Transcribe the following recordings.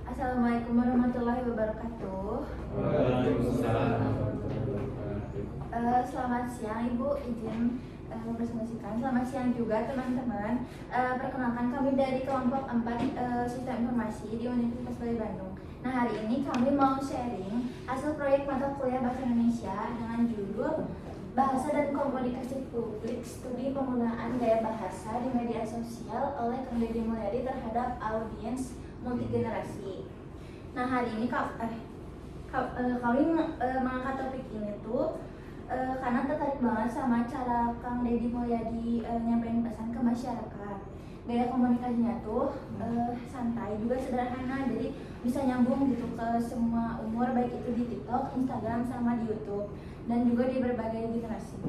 Assalamualaikum warahmatullahi wabarakatuh. Waalaikumsalam. Selamat siang Ibu, izin mempresentasikan. Selamat siang juga teman-teman. Perkenalkan kami dari kelompok 4 Sistem Informasi di Universitas Bali Bandung. Nah, hari ini kami mau sharing hasil proyek mata kuliah Bahasa Indonesia dengan judul Bahasa dan Komunikasi Publik, Studi Penggunaan Gaya Bahasa di Media Sosial oleh Kang Deddy Mulyadi terhadap audiens multigenerasi. Nah, hari ini kami mengangkat topik ini tuh karena tertarik banget sama cara Kang Deddy Mulyadi nyampein pesan ke masyarakat. Gaya komunikasinya tuh santai juga sederhana, jadi bisa nyambung gitu ke semua umur, baik itu di TikTok, Instagram, sama di YouTube, dan juga di berbagai generasi.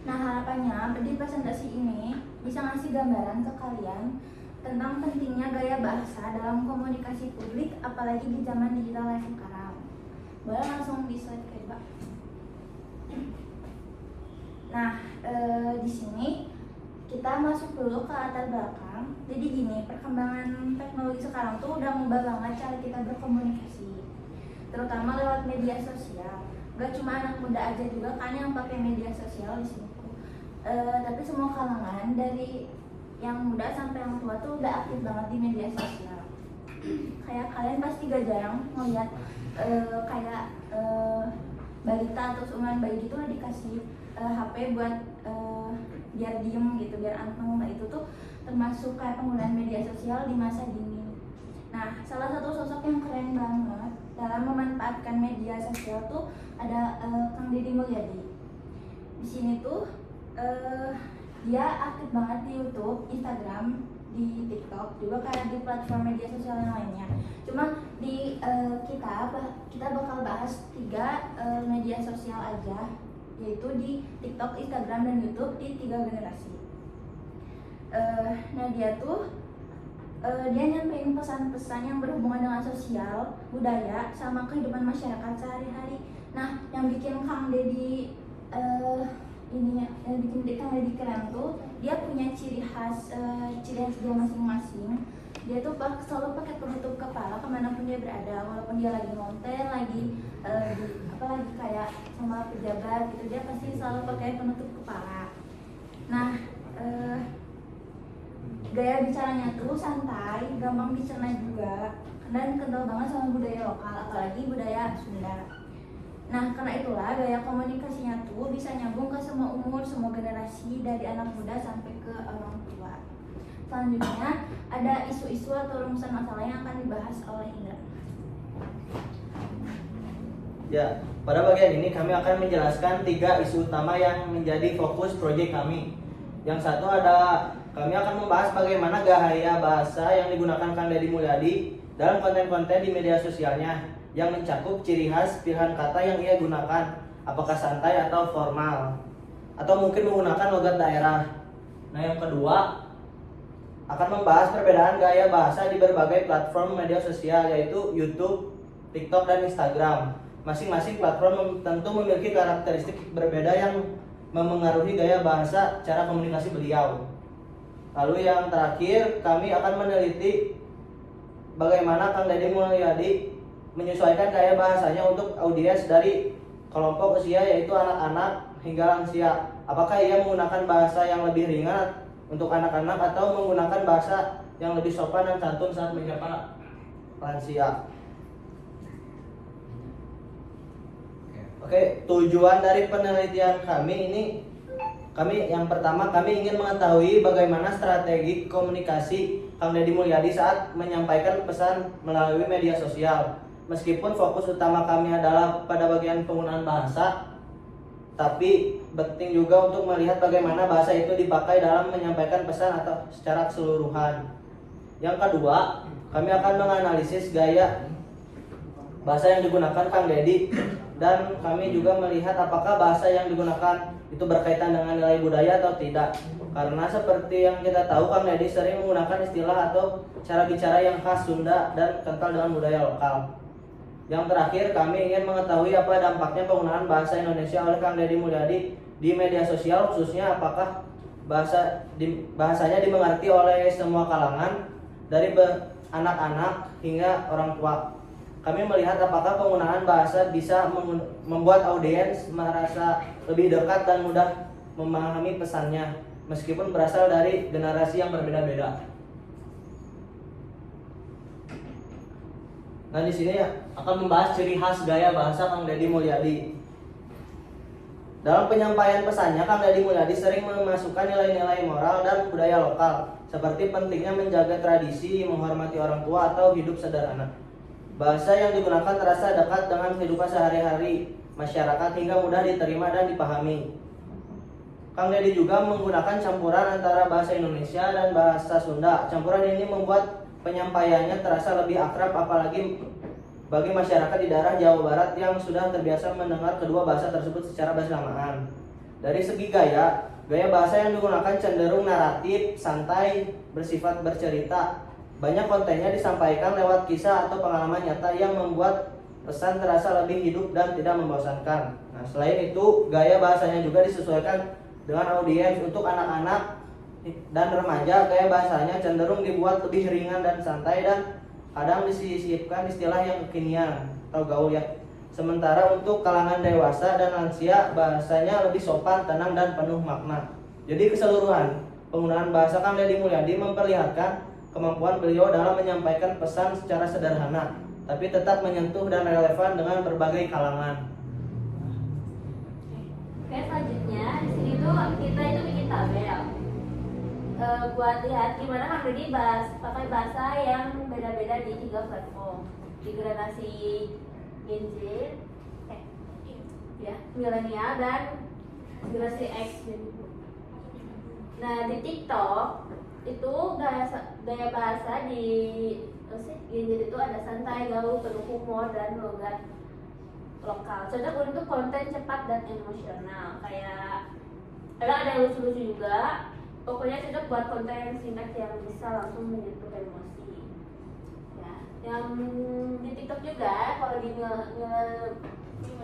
Nah, harapannya di presentasi ini bisa ngasih gambaran ke kalian tentang pentingnya gaya bahasa dalam komunikasi publik, apalagi di zaman digital sekarang. Boleh langsung di slide ke Pak. Nah, di sini kita masuk dulu ke latar belakang. Jadi gini, perkembangan teknologi sekarang tuh udah ngubah banget cara kita berkomunikasi, terutama lewat media sosial. Gak cuma anak muda aja juga kan yang pakai media sosial di sini tuh, tapi semua kalangan dari yang muda sampai yang tua tuh udah aktif banget di media sosial. Kayak kalian pasti gak jarang ngeliat balita atau seumuran bayi gitu dikasih HP buat biar diem gitu, biar anteng. Nah, itu tuh termasuk kayak penggunaan media sosial di masa dini. Nah, salah satu sosok yang keren banget dalam memanfaatkan media sosial tuh ada Kang Deddy Mulyadi. Di sini tuh dia aktif banget di YouTube, Instagram, di TikTok, juga kayak di platform media sosial yang lainnya. Cuma di kita bakal bahas 3 media sosial aja, yaitu di TikTok, Instagram, dan YouTube di 3 generasi. Nah, dia nyampein pesan-pesan yang berhubungan dengan sosial, budaya, sama kehidupan masyarakat sehari-hari. Nah, yang bikin Kang Deddy Kang Deddy keren tuh, dia punya ciri khas dia masing-masing. Dia tuh selalu pakai penutup kepala kemanapun dia berada, walaupun dia lagi ngonten, lagi lagi kayak sama pejabat gitu, dia pasti selalu pakai penutup kepala. Nah, gaya bicaranya tuh santai, gampang dicerna juga, dan kental banget sama budaya lokal, apalagi budaya Sunda. Nah, karena itulah gaya komunikasinya tuh bisa nyambung ke semua umur, semua generasi, dari anak muda sampai ke orang tua. Selanjutnya ada isu-isu atau rumusan masalah yang akan dibahas oleh Indra. Ya, pada bagian ini kami akan menjelaskan 3 isu utama yang menjadi fokus proyek kami. Yang satu kami akan membahas bagaimana gaya bahasa yang digunakan Kang Deddy Mulyadi dalam konten-konten di media sosialnya, yang mencakup ciri khas pilihan kata yang ia gunakan, apakah santai atau formal, atau mungkin menggunakan logat daerah. Nah, yang kedua akan membahas perbedaan gaya bahasa di berbagai platform media sosial, yaitu YouTube, TikTok, dan Instagram. Masing-masing platform tentu memiliki karakteristik berbeda yang memengaruhi gaya bahasa cara komunikasi beliau. Lalu yang terakhir, kami akan meneliti bagaimana Kang Deddy Mulyadi menyesuaikan gaya bahasanya untuk audiens dari kelompok usia, yaitu anak-anak hingga lansia. Apakah ia menggunakan bahasa yang lebih ringan untuk anak-anak atau menggunakan bahasa yang lebih sopan dan santun saat menyapa lansia. Oke, tujuan dari penelitian kami yang pertama, kami ingin mengetahui bagaimana strategi komunikasi Kang Deddy Mulyadi saat menyampaikan pesan melalui media sosial. Meskipun fokus utama kami adalah pada bagian penggunaan bahasa, tapi penting juga untuk melihat bagaimana bahasa itu dipakai dalam menyampaikan pesan atau secara keseluruhan. Yang kedua, kami akan menganalisis gaya bahasa yang digunakan Kang Deddy, dan kami juga melihat apakah bahasa yang digunakan itu berkaitan dengan nilai budaya atau tidak. Karena seperti yang kita tahu, Kang Deddy sering menggunakan istilah atau cara bicara yang khas Sunda dan kental dengan budaya lokal. Yang terakhir, kami ingin mengetahui apa dampaknya penggunaan bahasa Indonesia oleh Kang Deddy Mulyadi di media sosial, khususnya apakah bahasanya dimengerti oleh semua kalangan dari anak-anak hingga orang tua. Kami melihat apakah penggunaan bahasa bisa membuat audiens merasa lebih dekat dan mudah memahami pesannya meskipun berasal dari generasi yang berbeda-beda. Nah, di sini akan membahas ciri khas gaya bahasa Kang Deddy Mulyadi. Dalam penyampaian pesannya, Kang Deddy Mulyadi sering memasukkan nilai-nilai moral dan budaya lokal, seperti pentingnya menjaga tradisi, menghormati orang tua, atau hidup sederhana. Bahasa yang digunakan terasa dekat dengan kehidupan sehari-hari masyarakat hingga mudah diterima dan dipahami. Kang Deddy juga menggunakan campuran antara bahasa Indonesia dan bahasa Sunda. Campuran ini membuat penyampaiannya terasa lebih akrab, apalagi bagi masyarakat di daerah Jawa Barat yang sudah terbiasa mendengar kedua bahasa tersebut secara bersamaan. Dari segi gaya bahasa yang digunakan cenderung naratif, santai, bersifat bercerita. Banyak kontennya disampaikan lewat kisah atau pengalaman nyata yang membuat pesan terasa lebih hidup dan tidak membosankan. Nah, selain itu, gaya bahasanya juga disesuaikan dengan audiens. Untuk anak-anak dan remaja, gaya bahasanya cenderung dibuat lebih ringan dan santai dan kadang disisipkan istilah yang kekinian atau gaul ya. Sementara untuk kalangan dewasa dan lansia, bahasanya lebih sopan, tenang, dan penuh makna. Jadi keseluruhan penggunaan bahasa Kang Deddy Mulyadi memperlihatkan kemampuan beliau dalam menyampaikan pesan secara sederhana, tapi tetap menyentuh dan relevan dengan berbagai kalangan. Oke, selanjutnya di sini tuh kita itu bikin tabel. Buat lihat gimana Kang Deddy pakai bahasa yang beda-beda di 3 platform, di generasi Gen Z, milenial dan generasi X. Nah, di TikTok itu gaya bahasa di Gen Z itu ada santai, gaul, penuh humor, dan logat lokal. Cocok untuk konten cepat dan emosional. Kayak ada yang lucu-lucu juga. Pokoknya cocok buat konten yang singkat yang bisa langsung menyentuh emosi. Ya, yang di TikTok juga kalau di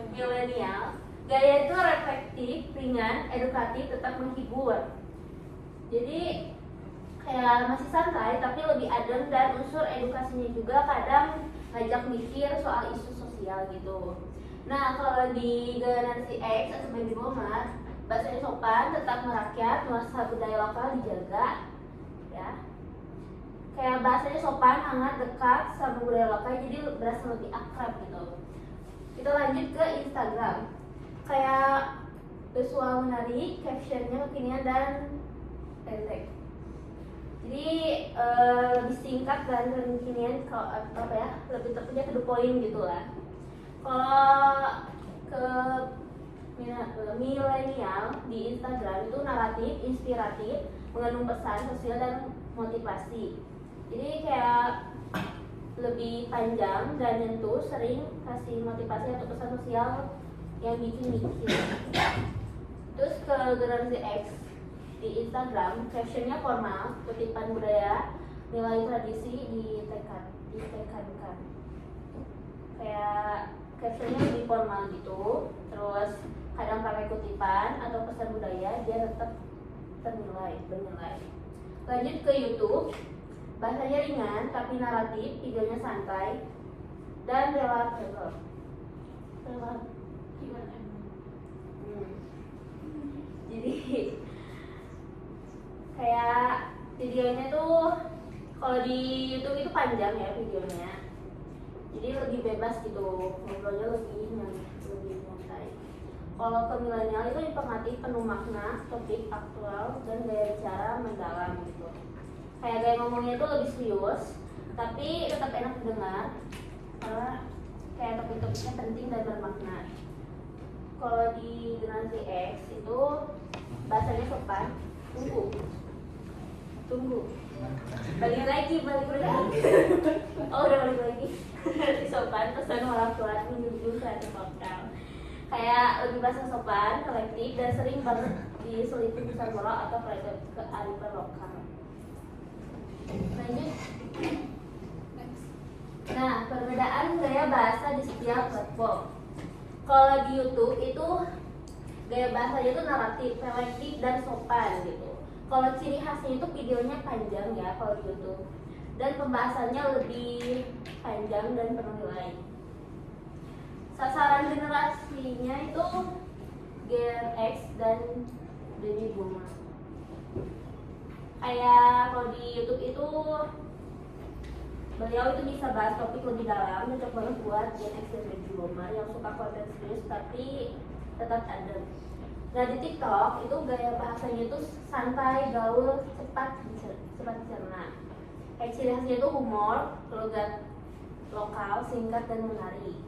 milenial, gaya itu reflektif, ringan, edukatif, tetap menghibur. Jadi kayak masih santai tapi lebih adem, dan unsur edukasinya juga kadang ngajak mikir soal isu sosial gitu. Nah, kalau di generasi X atau baby boomers, bahasanya sopan, tetap merakyat, nuansa budaya lokal dijaga, ya. Kayak bahasanya sopan, hangat, dekat sama budaya lokal, jadi berasa lebih akrab gitu. Kita lanjut ke Instagram. Kayak visual menarik, captionnya kekinian dan pendek. Jadi lebih singkat dan kekinian, lebih tepatnya to the point gitu lah. Kalau ke milenial di Instagram itu naratif, inspiratif, mengandung pesan sosial dan motivasi. Jadi kayak lebih panjang dan nyentuh, sering kasih motivasi atau pesan sosial yang bikin mikir. Terus ke generasi X di Instagram, captionnya formal, kutipan budaya, nilai tradisi ditekankan. Kayak captionnya lebih formal gitu, terus kadang pakai kutipan atau pesan budaya, dia tetap bernilai. Lanjut ke YouTube, bahasanya ringan tapi naratif, videonya santai dan relatif. Jadi kayak videonya tuh kalau di YouTube itu panjang ya videonya, jadi lebih bebas gitu, ngobrolnya lebih nyantai. Kalau ke milenial itu informatif, penuh makna, topik aktual, dan gaya bicara mendalam gitu. Kayak gaya ngomongnya itu lebih serius, tapi tetap enak didengar karena kayak topik-topiknya penting dan bermakna. Kalau di generasi X itu bahasanya sopan, tunggu balik lagi oh udah balik lagi. Sopan, pesan orang tua, menjunjung kreatif lokal. Kayak lebih bahasa sopan, kolektif, dan sering banget diselipin pesan moral atau kearifan lokal. Lanjut. Nah, perbedaan gaya bahasa di setiap platform. Kalau di YouTube itu gaya bahasanya itu naratif, kolektif, dan sopan gitu. Kalau ciri khasnya itu videonya panjang ya kalau di YouTube, dan pembahasannya lebih panjang dan penuh nilai. Sasaran generasinya itu Gen X dan Baby Boomer. Kayak kalau di YouTube itu beliau itu bisa bahas topik lebih dalam, cocok banget buat Gen X dan Baby Boomer yang suka konten serius tapi tetap adem. Nah di TikTok itu gaya bahasanya itu santai, gaul, cepat dicerna. Kayak ciri khasnya itu humor, logat lokal, singkat dan menarik.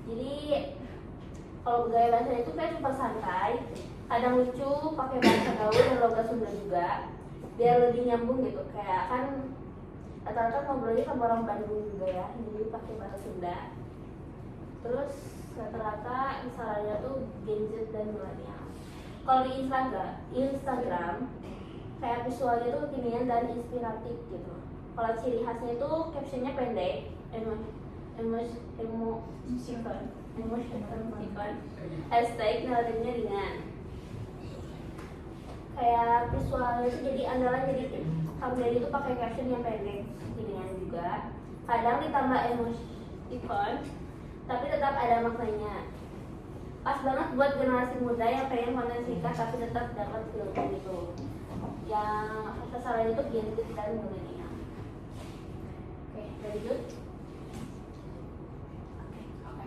Jadi kalau gaya bahasanya itu kayak super santai, kadang lucu, pakai bahasa gaul dan logat Sunda juga, biar lebih nyambung gitu. Kayak kan rata-rata ngobrolnya sama orang Bandung juga ya, jadi pakai bahasa Sunda. Terus rata-rata misalnya tuh Gen Z dan milenial. Kalau di Instagram kayak visualnya tuh kekinian dan inspiratif gitu. Kalau ciri khasnya itu captionnya pendek, emoticon, hashtag naratifnya ringan. Kayak visualnya itu jadi andalan, jadi thumbnail itu pakai caption yang pendek, ringan juga. Kadang ditambah emoticon, tapi tetap ada maknanya. Pas banget buat generasi muda yang pengen konten singkat tapi tetap dapat filter gitu. Yang sasaran itu Gen Z dan milenial. Oke, lanjut. Oke.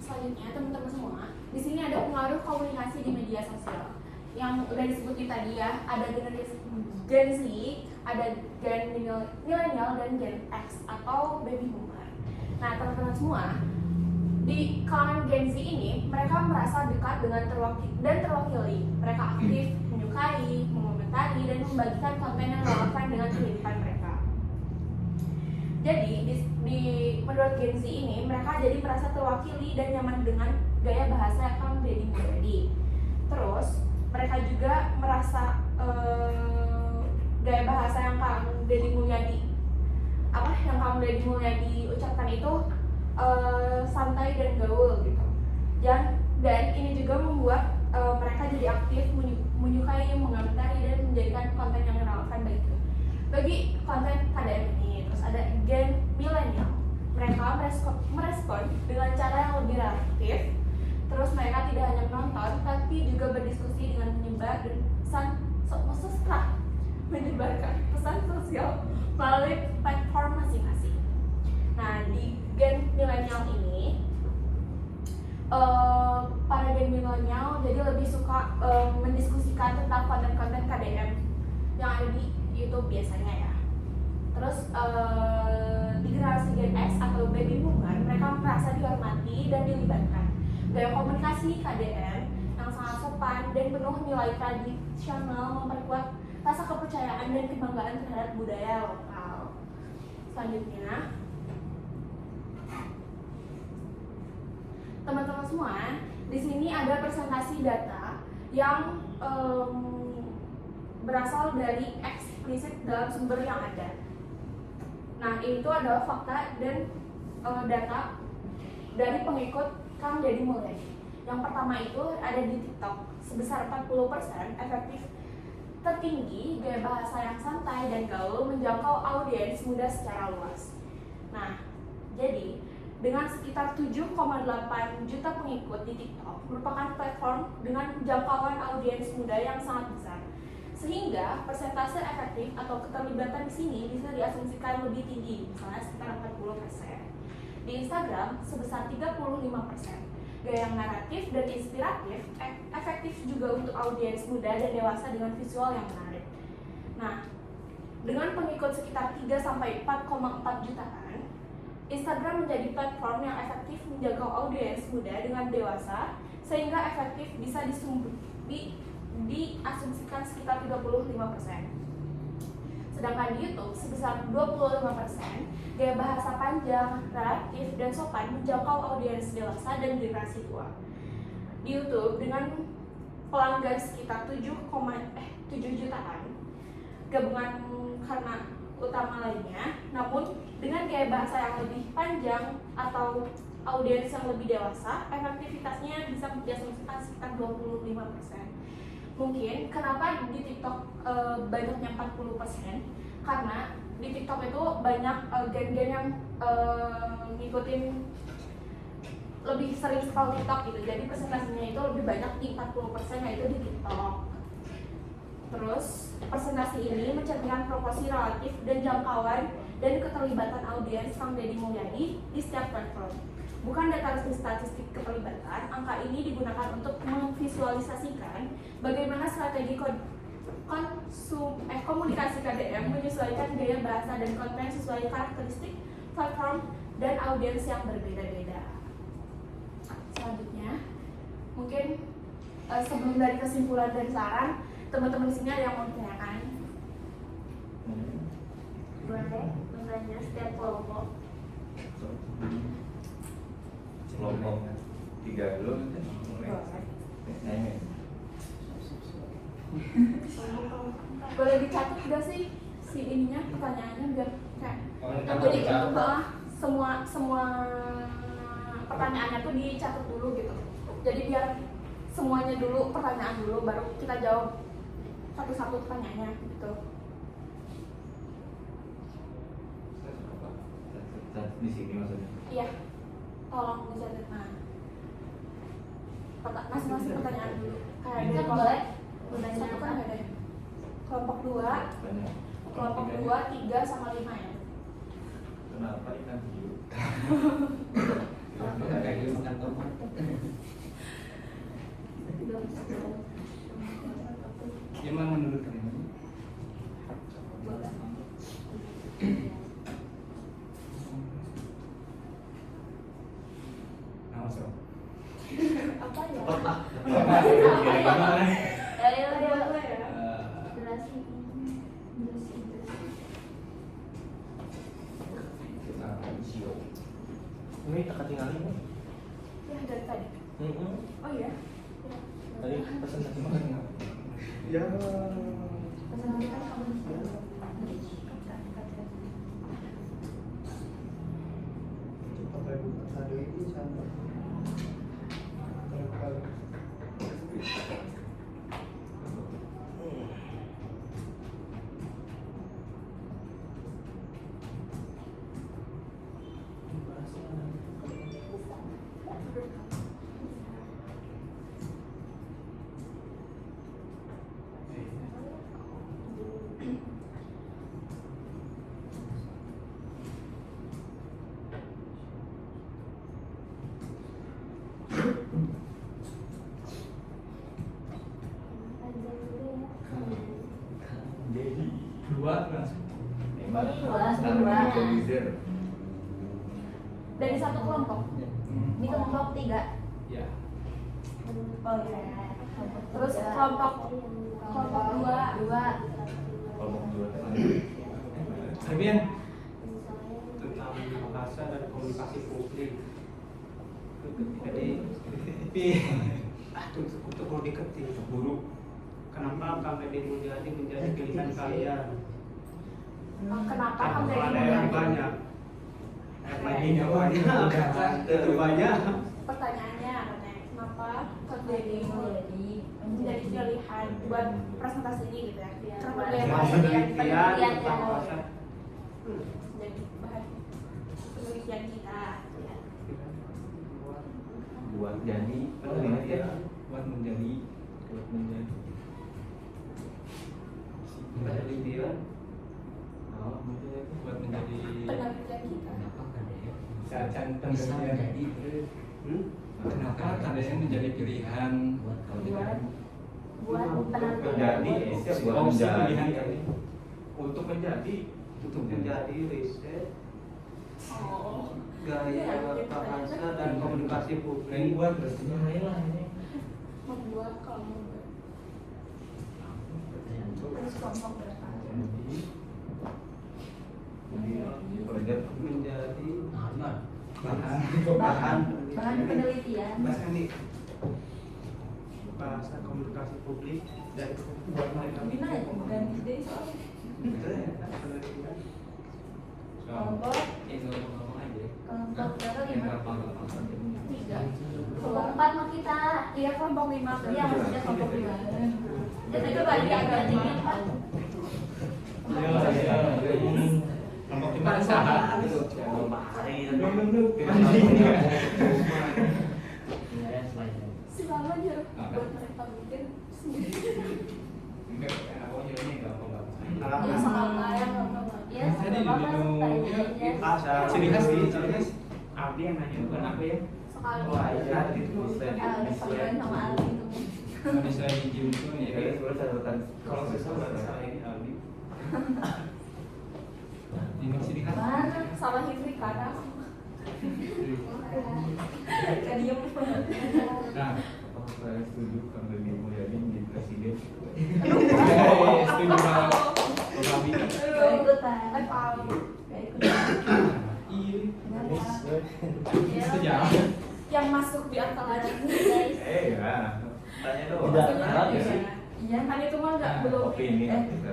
Selanjutnya teman-teman semua, di sini ada pengaruh komunikasi di media sosial. Yang udah disebutin tadi ya, ada generasi Gen Z, ada Gen milenial dan Gen X atau Baby Boomer. Nah teman-teman semua, di kalangan Gen Z ini, mereka merasa dekat dengan terwakili. Mereka aktif, menyukai, mengomentari, dan membagikan konten yang relevan dengan kehidupan mereka. Jadi, menurut Gen Z ini, mereka jadi merasa terwakili dan nyaman dengan gaya bahasa Kang Deddy Mulyadi. Terus, mereka juga merasa gaya bahasa yang Kang Deddy Mulyadi ucapkan itu santai dan gaul gitu. Dan ini juga membuat mereka jadi aktif, menyukai, mengomentari dan menjadikan konten yang relevan bagi konten KDM ini. Terus ada Gen milenial, mereka merespon dengan cara yang lebih reaktif. Terus mereka tidak hanya menonton tapi juga berdiskusi dengan menyebarkan pesan sosial melalui platform masing-masing. Nah di Gen milenial ini, para Gen milenial jadi lebih suka mendiskusikan tentang konten-konten KDM yang ada di YouTube biasanya ya. Terus di generasi Gen X atau Baby Boomer, mereka merasa dihormati dan dilibatkan. Gaya komunikasi KDM yang sangat sopan dan penuh nilai tradisional memperkuat rasa kepercayaan dan kebanggaan terhadap budaya lokal. Selanjutnya, teman-teman semua, di sini ada presentasi data yang berasal dari eksplisit dalam sumber yang ada. Nah, itu adalah fakta dan data dari pengikut Kang Deddy Mulyadi. Yang pertama itu ada di TikTok sebesar 40%, efektif tertinggi, gaya bahasa yang santai dan gaul, menjangkau audiens muda secara luas. Nah, jadi dengan sekitar 7,8 juta pengikut di TikTok, merupakan platform dengan jangkauan audiens muda yang sangat besar. Sehingga persentase efektif atau keterlibatan di sini bisa diasumsikan lebih tinggi, misalnya sekitar 40%. Di Instagram sebesar 35%. Gaya yang naratif dan inspiratif, efektif juga untuk audiens muda dan dewasa dengan visual yang menarik. Nah, dengan pengikut sekitar 3-4,4 jutaan, Instagram menjadi platform yang efektif menjangkau audiens muda dengan dewasa, sehingga efektif bisa diasumsikan sekitar 35%. Sedangkan di YouTube sebesar 25%, gaya bahasa panjang, relatif, dan sopan menjangkau audiens dewasa dan generasi tua. Di YouTube dengan pelanggan sekitar 7 jutaan, gabungan karena utama lainnya, namun dengan gaya bahasa yang lebih panjang atau audiens yang lebih dewasa, efektivitasnya bisa diasumsikan sekitar 25%. mungkin kenapa di TikTok banyaknya 40%, karena di TikTok itu banyak gen-gen yang ngikutin lebih sering scroll TikTok gitu, jadi presentasinya itu lebih banyak di 40% yaitu di TikTok. Terus presentasi ini mencerminkan proporsi relatif dan jangkauan dan keterlibatan audiens Kang Deddy Mulyadi di setiap platform. Bukan data resmi statistik keterlibatan, angka ini digunakan untuk memvisualisasikan bagaimana strategi komunikasi KDM menyesuaikan gaya bahasa dan konten sesuai karakteristik platform dan audiens yang berbeda-beda. Selanjutnya, mungkin sebelum dari kesimpulan dan saran, teman-teman di sini ada yang mau ditanyakan? Boleh bertanya setiap kelompok. Kelompok 3 dulu. Boleh dicatat gak sih si ininya pertanyaannya biar kayak jadi semua pertanyaannya tuh dicatat dulu gitu. Jadi biar semuanya dulu pertanyaan dulu baru kita jawab satu-satu pertanyaannya gitu. Di sini maksudnya. Iya, tolong dicatat. Nah, masing-masing pertanyaan dulu. Kayak Kan dari boleh kelompok bertanya satu kan apa? ada kelompok 2, Banyak. kelompok 2, 3 sama 5 ya. Kenapa ikan hiu? Kayak gitu makan tomat. Gimana menurut kalian? Apa ya? Ayo, Ada ayo. apa ya? Jelasin. Ini tak ketinggalan nih. Ya dari tadi. Oh iya. Tadi presentasi mana? Ya. Jadi dua langsung. Dari satu kelompok. Ini kelompok 3. Ya. Oh iya. Terus kelompok 2. Kelompok 2 Fabian tentang bahasa dan komunikasi publik. Jadi untuk perlu diketik buruk. Kenapa Kang Deddy Mulyadi menjadi pilihan kalian? Kenapa Kang Kalau Deddy ada yang Mulyadi? banyak. Lainnya banyak. Itu banyak. Pertanyaannya katanya, kenapa Kang Deddy Mulyadi menjadi pilihan buat presentasi ini gitu ya? Kenapa dia mau Penelitian penelitian tentang bahasa. jadi bahan penelitian kita? Buat jadi penelitian, buat menjadi penelitian. Buat menjadi Penelitian kita. Kenapa KDN menjadi pilihan Buat penelitian. menjadi buat menjadi. untuk menjadi riset Oh. gaya bahasa dan komunikasi publik. buat berarti lain lah ini. Membuat kalau membuat. Terus kelompok berapa? Proyek Menjadi bahan Bahan penelitian. bahasa komunikasi publik dan buat mereka Gimana ya? Ganti deh soalnya. Betul ya, penelitian. Kelompok ngomong aja. Kelompok berapa? 5? 3. Kelompok 4 mah kita. Iya kelompok 5 tuh. Iya, maksudnya kelompok 5. Dan itu tadi ada 5. Kelompok 5 sahabat. Selama aja buat mereka bikin sendiri. Enggak, aku ini enggak apa-apa. Ya sama yang nggak Ya, Tadi Bapak dulu tanya. ciri khas di ciri khas. Abi yang nanya bukan aku ya. sekali. Wah, iya itu. Udah panggilan sama Aldi itu. Habis lagi gym tuh ya. Jadi sebenarnya catatan Kalau salah ini Aldi. Ini ciri khas. Mana? Salah Hindri karena Kadiam. Nah, apakah saya setuju kalau Deddy Mulyadi menjadi presiden? setuju banget. Abi. Gak ikutan. FAU. Gak ikutan. Iya. Ya, Itu jauh. Yang masuk di antara Guys, Ya, tanya dong. Tidak, Tanya. Iya. kan itu mah nggak belum Opini.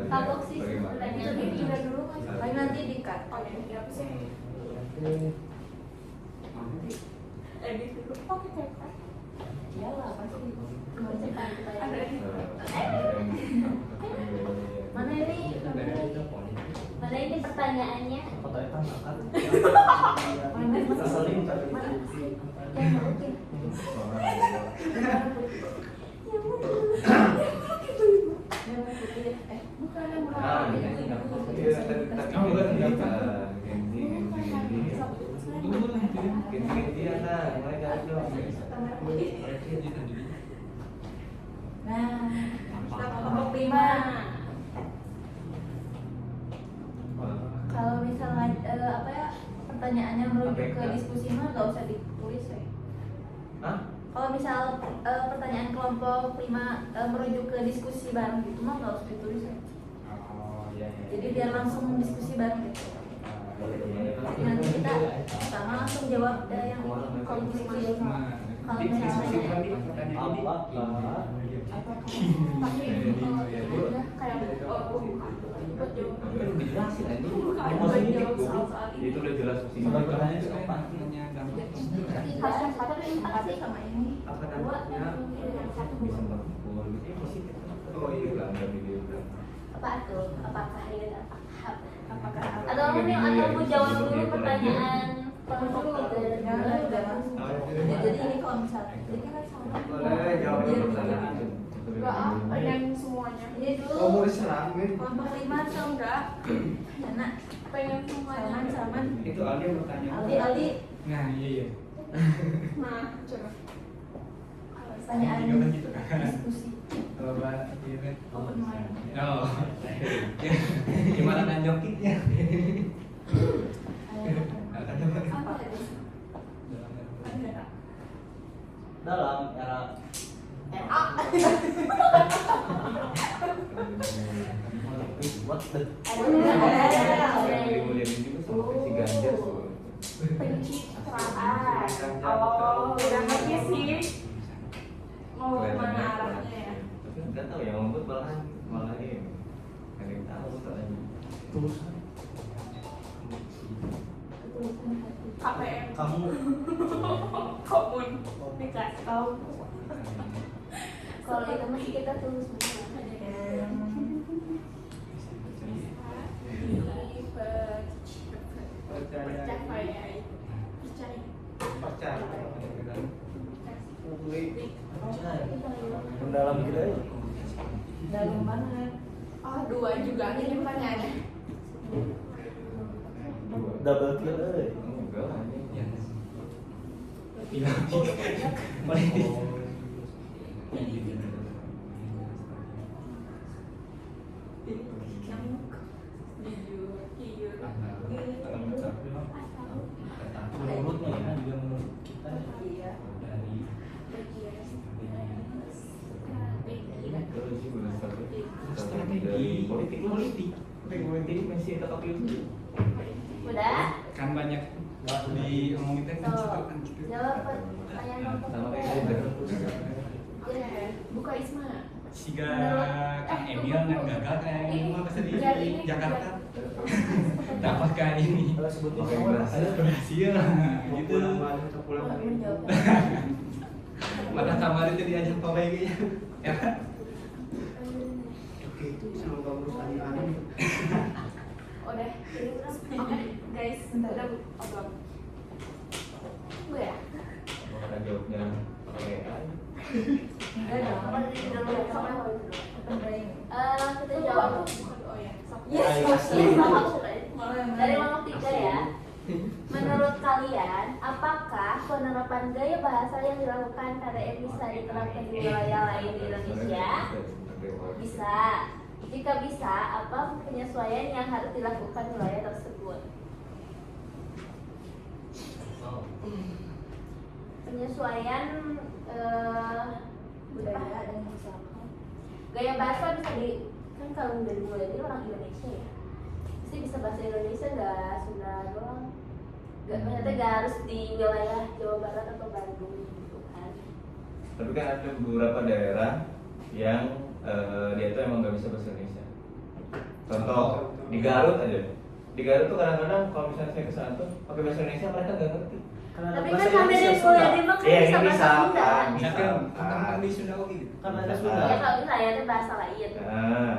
Kalau sih Bagaimana? sebenarnya itu tidak dulu kan. Paling nanti di-cut. Oh ya, apa sih? Edit dulu. Oke, kan. Iyalah pasti. Ada edit. Mana ini? mana ini pertanyaannya? Foto itu makan. Mana? Keselin tapi. Mana? Yang mungkin. Yang putih. Bukan yang Ah, murah. iya, tadi Oh, bukan. Genzi ada, mulai dari dong. Nah, kelompok 5. Kalau misalnya apa ya pertanyaannya merujuk ke diskusi mah nggak usah ditulis ya. Hah? Kalau misal pertanyaan kelompok 5 merujuk ke diskusi bareng gitu mah nggak usah ditulis ya. Oh, iya. Jadi biar langsung diskusi bareng gitu. Jadi nanti kita sama langsung jawab yang kalau diskusi. Kalau misalnya Tapi kayak buat jawab. Dijelasin aja. Buat jawab soal-soal ini. Itu udah jelas sih. Pertanyaan itu apa? Satu empat sih. sama ini. Apa Dua namanya? dan satu. Bisa merangkul gitu ya positif. Oh iya bilang dari dia bilang. Apa tuh? Apakah ini apakah? Apakah Atau mungkin atau mau jawab dulu pertanyaan kelompok kita jadi ini kalau misalnya jadi kan sama. Boleh jawab Biar pertanyaan itu. Enggak ah, pengen semuanya. Ini dulu. Oh, mau diserang nih. Kelompok 5 Atau enggak? Dana, Pengen semuanya. Salman. Itu Aldi yang bertanya. Aldi. Nah, iya. Nah, coba. Pertanyaan Juga kan gitu. diskusi. Coba ini. Oh, gimana? Oh. Gimana nanjokitnya? Apa tadi? Ada. Dalam era what the Dari Mulyadi juga sama si Ganjar tuh. Pencitraan. Oh, udah ngerti sih. Mau kemana arahnya ya? Tapi nggak tahu yang membuat malah ini. Nggak ada yang tahu soalnya. KPM. kamu Komun. Dikasih tahu. kalau itu masih kita tulis Percaya. Percaya. mendalam gitu ya. Dalam banget. Oh, 2 juga ini pertanyaannya. Double kill euy. Enggak lah ini. Bilang. Menurutnya ya juga menurut kita Iya. dari Terus sih udah strategi Strategi politik. politik masih tetap itu. udah Kan banyak di ngomongin teh kan gitu kan gitu. jawab pertanyaan Sama kelompok kayak tiga. Ganjar. Buka Isma. Siga Kang Emil yang gagal kayak Ini mau ke di jadi ini Jakarta. juga. Apakah ini Kalau sebutin Oke, semua bahasa. ada berhasil? Mau Gitu. pulang balik atau pulang balik. menjawab. Mana kamar itu diajak pawai kayaknya. Ya. Oke, sama Pak Guru aneh-aneh. Udah. Oke, guys, udah obrol. Gue ya. Karena jawabnya pakai AI. Enggak dong. Apa dari dulu ya? Sama apa itu dulu? Open brain. Kita jawab. Oh ya. Yes, Ay, asli. Dari nomor 3 ya. Menurut kalian, apakah penerapan gaya bahasa yang dilakukan KDM bisa diterapkan di wilayah lain di Indonesia? Bisa. Jika bisa, apa penyesuaian yang harus dilakukan di wilayah tersebut? Penyesuaian Budaya dan masyarakat. gaya bahasa bisa di kan kalau dari mulai dari orang Indonesia ya pasti bisa bahasa Indonesia nggak Sunda doang nggak maksudnya nggak harus di wilayah Jawa Barat atau Bandung gitu kan. Tapi kan ada beberapa daerah yang dia tuh emang nggak bisa bahasa Indonesia. Contoh di Garut aja. Di Garut tuh kadang-kadang kalau misalnya saya ke sana tuh pakai bahasa Indonesia mereka nggak ngerti. Karena ada Tapi bahasa kan kami Indonesia dari Sunda. mulai dari kan Iya, bisa ini bahasa bisa Sunda. kan? Misalkan tentang di Sunda oke gitu. Kan ada Bisa. Sunda. Ya kalau bisa ya itu bahasa lain. Nah,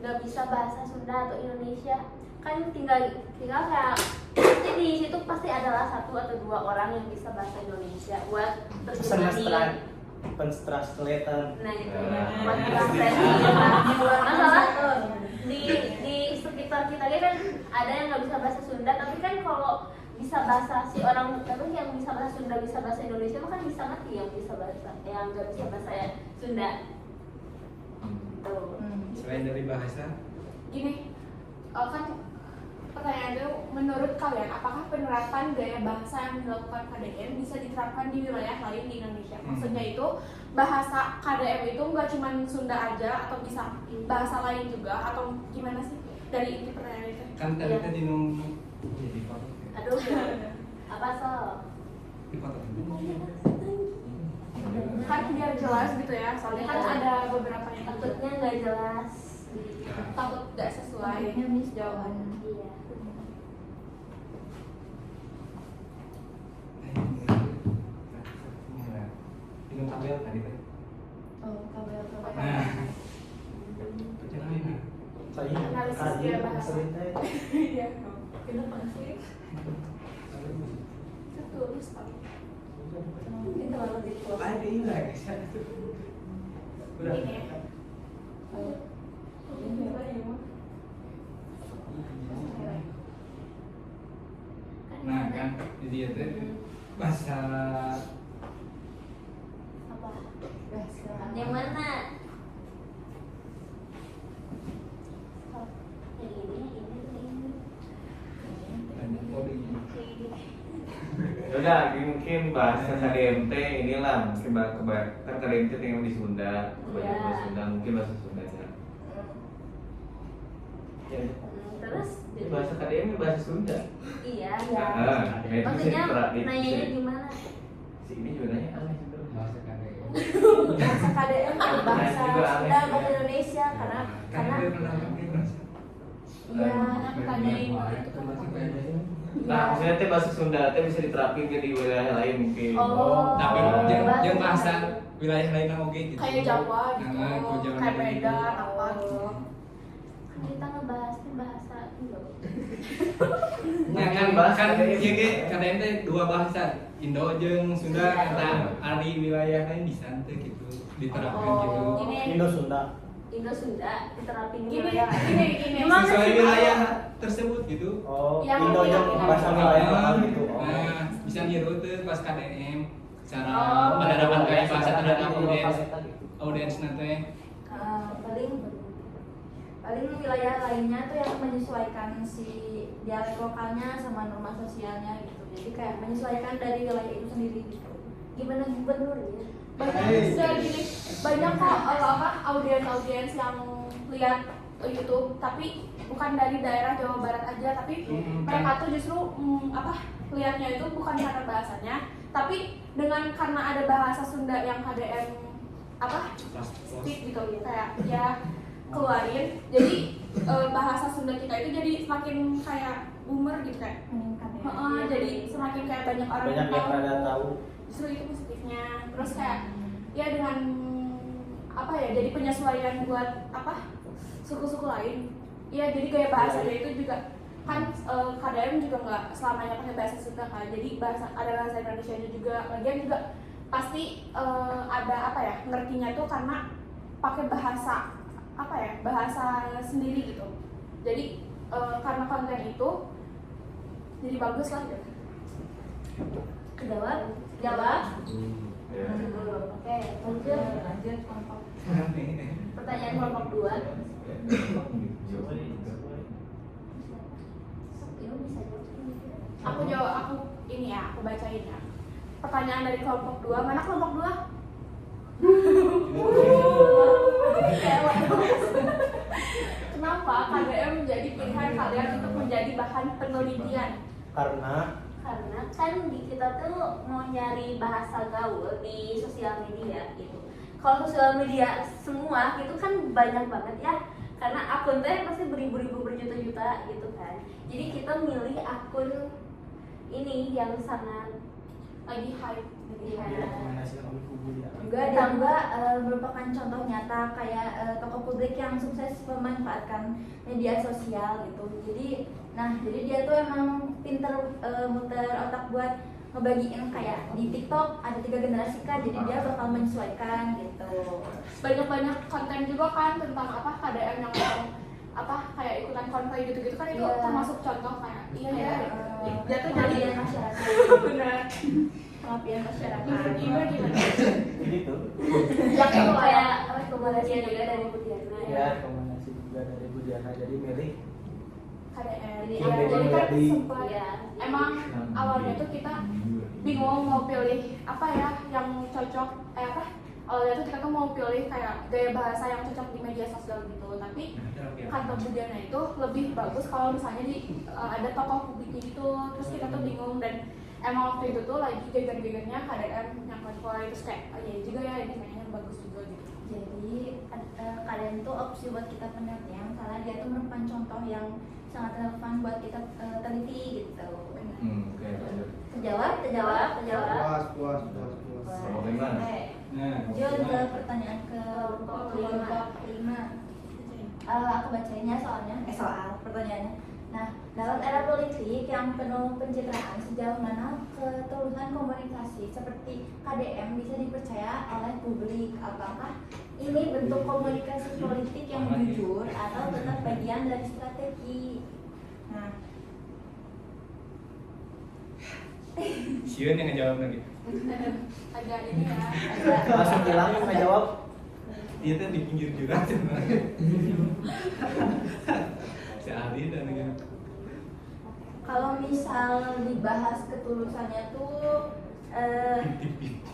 Nggak bisa bahasa Sunda atau Indonesia kan tinggal kayak pasti di situ pasti adalah 1 atau 2 orang yang bisa bahasa Indonesia buat terjemahin. Translator. Nah gitu Nah, buat itu translasi. bisa. Masalah di sekitar kita kan ada yang nggak bisa bahasa Sunda tapi kan kalau bisa bahasa si orang apa yang bisa bahasa Sunda bisa bahasa Indonesia mah kan bisa ngerti yang bisa bahasa yang nggak bisa bahasa Sunda tuh. Selain dari bahasa, Gini, kan pertanyaan itu menurut kalian apakah penerapan gaya bahasa yang dilakukan KDM bisa diterapkan di wilayah lain di Indonesia? Maksudnya itu bahasa KDM itu nggak cuma Sunda aja atau bisa bahasa lain juga atau gimana sih dari inti pertanyaan itu? kan tadi tadi nunggu jadi foto. Aduh apa soal Di foto. Kan biar jelas gitu ya, soalnya kan ada beberapa yang takutnya nggak jelas. takut nggak sesuai. Akhirnya miss jawabannya. Iya. Minum tabel tadi teh. Oh, kabel. Nah, perjalanan. Saya Analisis kaji gaya bahasa. cerita. Iya. Kenapa sih? Tertulis tapi. Mungkin terlalu di close. Ada ini lagi. Udah. Ini ya. Nah kan, jadi itu bahasa Apa? Bahasa. Yang mana? Oh, yang ini. ada kode. Yaudah, mungkin bahasa KDMT inilah mungkin kan KDMT tinggal di Sunda, kebanyakan Iya. bahasa Sunda, mungkin bahasa Sundanya. Ya, Terus ini bahasa KDM ini bahasa Sunda. iya. Nah, itu bisa Maksudnya diterapin. nanyanya gimana? Si ini juga nanya aneh sebenarnya. Bahasa KDM. Bahasa KDM dan bahasa Juga aneh. Sunda bahasa Indonesia karena Kan dia pernah pakai bahasa. iya Nah, maksudnya teh bahasa Sunda teh bisa diterapin ke di wilayah lain mungkin. Oh. Tapi bahasa yang bahasa KDM. wilayah lain oke gitu. Kayak Jawa gitu, Nah, kalau Jawa kayak gitu. Medan apa gitu. Kan kita ngebahasnya bahasa Indo. Nah kan kan ya ge KDM teh 2 bahasa Indo jeung Sunda kata ari wilayah lain bisa teh gitu diterapkan gitu. Gini, Indo Sunda. Indo Sunda diterapin di Gini, wilayah lain. gini. Gimana Sesuai sih? wilayah tersebut gitu. Oh, Yang Indo yang yang- bahasa wilayah lokal gitu. Oh. Nah, bisa niru tuh pas KDM cara Oh. penerapan gaya bahasa terhadap Di lokal audiens eta gitu. audiens nanti. paling wilayah lainnya tuh yang menyesuaikan si dialek lokalnya sama norma sosialnya gitu. Jadi kayak menyesuaikan dari wilayah itu sendiri gitu. Gimana gubernur ya? Banyak sudah gini, banyak kok audiens yang lihat YouTube tapi bukan dari daerah Jawa Barat aja tapi mereka tuh justru lihatnya itu bukan karena bahasanya tapi karena ada bahasa Sunda yang KDM speak gitu kayak ya keluarin jadi bahasa Sunda kita itu jadi semakin kayak boomer gitu kan. meningkat ya. Jadi semakin kayak banyak orang Banyak yang pada tahu. justru itu positifnya. Terus kayak ya dengan apa ya, jadi penyesuaian buat apa suku-suku lain. Ya jadi gaya bahasanya itu juga kan KDM juga nggak selamanya pakai bahasa Sunda kan. Jadi ada bahasa Indonesianya juga. Lagian juga pasti ada apa ya, ngertinya tuh karena pakai bahasa apa ya, bahasa sendiri gitu. Jadi karena konten itu jadi bagus lah gitu. Jawab. Ya. Oke, lanjut kelompok. Pertanyaan kelompok 2. Aku ini ya, aku bacain ya. Pertanyaan dari kelompok 2, mana kelompok 2? Kenapa KDM menjadi pilihan kalian untuk menjadi bahan penelitian? Karena Kan kita tuh mau nyari bahasa gaul di sosial media gitu. Kalau sosial media semua itu kan banyak banget ya, karena akun teh pasti beribu-ribu berjuta-juta gitu kan. Jadi kita milih akun ini yang sangat Lagi hype. Juga dan juga merupakan contoh nyata kayak tokoh publik yang sukses memanfaatkan media sosial gitu. Jadi dia tuh emang pinter muter otak buat ngebagiin kayak di TikTok ada 3 generasi kan, jadi dia bakal menyesuaikan gitu. Banyak konten juga kan tentang apa KDM yang apa kayak ikutan konvoy gitu-gitu kan, itu Iya. termasuk contoh kayak iya ya. Dia tuh Pengabdian jadi masyarakat. benar. Pengabdian masyarakat. Gimana? begitu. yang itu kayak rekomendasi juga dari Budiana Ya, ya. rekomendasi juga dari Bu Diana, jadi milih KDM. Jadi Ya, Jadi jadi kan jadi- sempat Iya. emang awalnya tuh kita bingung mau pilih apa ya yang cocok awalnya tuh kita tuh mau pilih kayak gaya bahasa yang cocok di media sosial gitu, tapi kata Budiana itu lebih bagus kalau misalnya ada tokoh publiknya gitu. Terus kita tuh bingung, dan emang waktu itu tuh lagi geger-gegernya KDM yang konvoy, terus kayak oh iya juga ya, ini kayaknya bagus juga gitu. Jadi kalian tuh opsi buat kita penelitian karena dia tuh merupakan contoh yang sangat relevan buat kita teliti gitu. Oke, lanjut. Terjawab. Puas. Kelompok 5. Oke. Lanjut ke pertanyaan ke kelompok 5. Aku bacainnya soal pertanyaannya. Nah, dalam era politik yang penuh pencitraan, sejauh mana ketulusan komunikasi seperti KDM bisa dipercaya oleh publik? Apakah ini bentuk komunikasi politik yang jujur atau tetap bagian dari strategi? Nah, Siun yang ngejawab lagi. Agak ini ya. langsung bilang nggak jawab. Dia tuh di pinggir jurang sebenarnya. Si Ali dan yang kalau misal dibahas ketulusannya tuh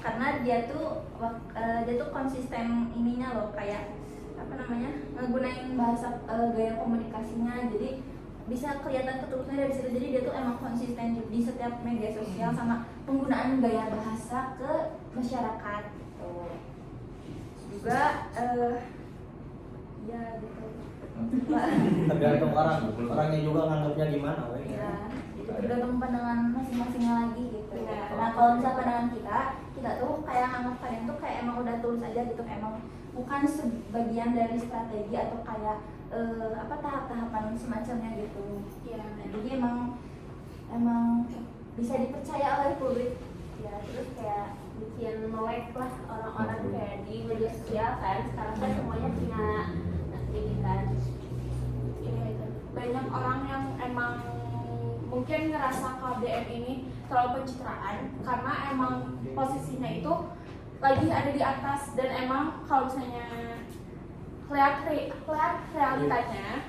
karena dia tuh konsisten ininya loh, kayak apa namanya, ngegunain bahasa gaya komunikasinya, jadi bisa kelihatan ketulusannya dari situ. Jadi dia tuh emang konsisten di setiap media sosial sama penggunaan gaya bahasa ke masyarakat gitu. Juga ya gitu. Tergantung orangnya juga nganggapnya gimana, weh. Ya, itu tergantung pandangan masing-masingnya lagi gitu. Benar. Nah, kalau misal pandangan kita tuh kayak nganggap kalian tuh kayak emang udah tulus aja gitu, emang bukan sebagian dari strategi atau kayak tahap-tahapan semacamnya gitu. Iya. Nah, jadi emang bisa dipercaya oleh publik. Ya, terus kayak bikin melek lah orang-orang kayak di media sosial kan. Sekarang kan semuanya punya ini kan. Iya, itu. Banyak orang yang emang mungkin ngerasa KDM ini terlalu pencitraan karena emang posisinya itu lagi ada di atas, dan emang kalau misalnya lihat realitanya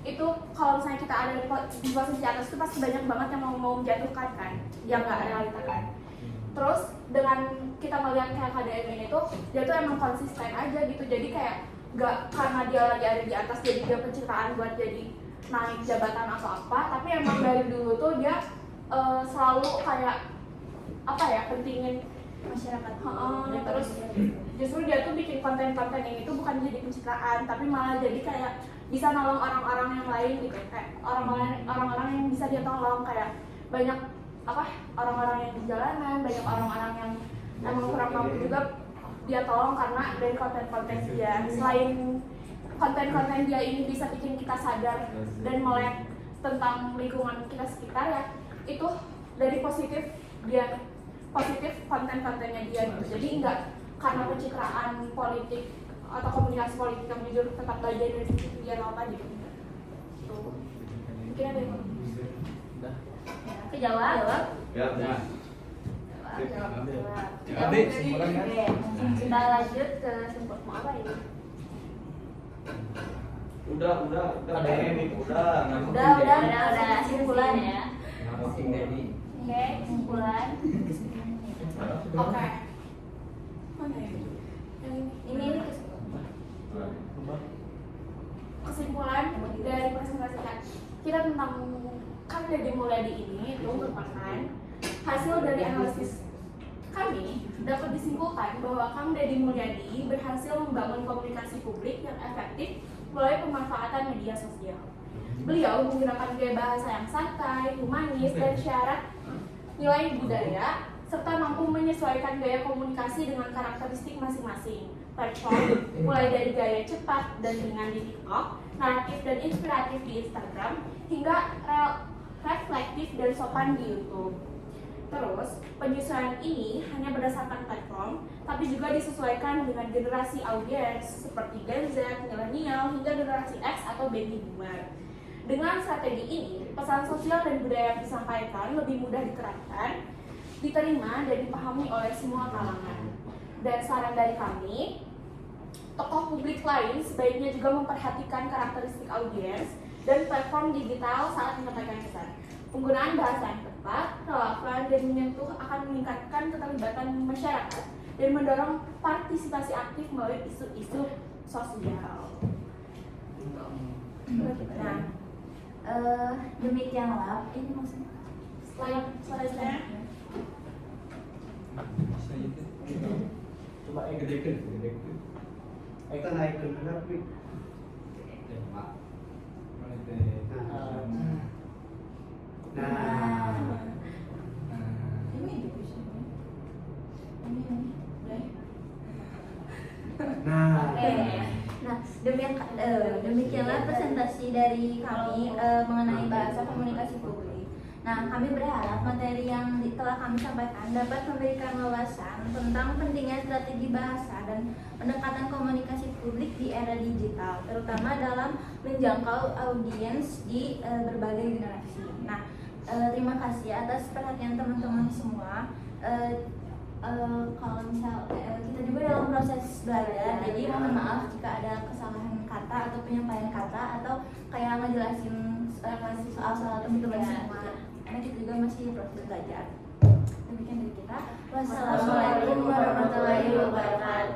itu, kalau misalnya kita ada di posisi atas itu pasti banyak banget yang mau menjatuhkan kan, yang nggak realita kan. Terus dengan kita melihat kayak KDM ini tuh, dia tuh emang konsisten aja gitu. Jadi kayak nggak karena dia lagi ada di atas jadi dia pencitraan buat jadi naik jabatan atau apa, tapi emang dari dulu tuh dia selalu kayak apa ya, pentingin Masyarakat terus justru dia tuh bikin konten-konten ini tuh bukan jadi pencitraan, tapi malah jadi kayak bisa nolong orang-orang yang lain gitu, kayak orang-orang yang bisa dia tolong, kayak banyak orang-orang yang di jalanan, banyak orang-orang yang emang kurang mampu juga dia tolong karena dari konten-konten dia. Selain konten-konten dia ini bisa bikin kita sadar dan melek tentang lingkungan kita sekitar ya, itu dari positif konten-kontennya dia gitu. Jadi enggak karena pencitraan politik atau komunikasi politik yang jujur tetap bagian dari dia apa gitu. Tuh. Mungkin ada yang Kejawab? Ya. Jadi kesimpulannya. Oke, kita lanjut ke simpul mau apa ini? Udah. Udah kesimpulan ya. Oke, Dedi. Oke, kesimpulan. Oke. Mana ya? Yang ini. Ini kesimpulan. Kesimpulan dari presentasi kita tentang kan dari Mulyadi ini itu merupakan hasil dari analisis kami dapat disimpulkan bahwa Kang Deddy Mulyadi berhasil membangun komunikasi publik yang efektif melalui pemanfaatan media sosial. Beliau menggunakan gaya bahasa yang santai, humanis, dan syarat nilai budaya, serta mampu menyesuaikan gaya komunikasi dengan karakteristik masing-masing platform, mulai dari gaya cepat dan ringan di TikTok, naratif dan inspiratif di Instagram, hingga reflektif dan sopan di YouTube. Terus, penyesuaian ini hanya berdasarkan platform, tapi juga disesuaikan dengan generasi audiens seperti Gen Z, milenial, hingga generasi X atau baby boomer. Dengan strategi ini, pesan sosial dan budaya yang disampaikan lebih mudah diterapkan, diterima, dan dipahami oleh semua kalangan. Dan saran dari kami, tokoh publik lain sebaiknya juga memperhatikan karakteristik audiens dan platform digital saat menyampaikan pesan. Penggunaan bahasa yang tepat, relevan, dan menyentuh akan meningkatkan keterlibatan masyarakat dan mendorong partisipasi aktif melalui isu-isu sosial. Nah, demikianlah ini maksudnya. Selanjutnya, Coba Gedekeun. Kita naik ke kenapa? Oke. Nah, demikianlah presentasi dari kami mengenai bahasa komunikasi publik. Nah, kami berharap materi yang telah kami sampaikan dapat memberikan wawasan tentang pentingnya strategi bahasa dan pendekatan komunikasi publik di era digital, terutama dalam menjangkau audiens di berbagai generasi. Nah, terima kasih atas perhatian teman-teman semua. Kalau misal kita juga dalam proses belajar, jadi mohon maaf jika ada kesalahan kata atau penyampaian kata atau kayak ngejelasin ngasih soal-soal teman-teman semua, karena kita juga masih proses belajar. Demikian dari kita. Wassalamualaikum warahmatullahi wabarakatuh.